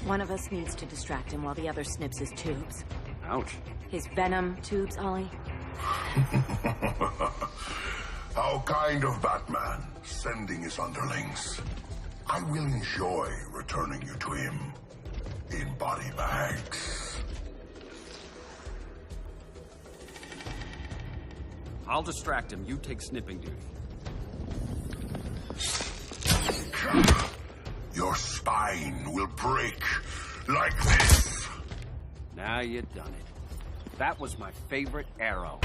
One of us needs to distract him while the other snips his tubes. Ouch. His venom tubes, Ollie. How kind of Batman, sending his underlings. I will enjoy returning you to him in body bags. I'll distract him. You take snipping duty. Your spine will break like this. Now you done it. That was my favorite arrow.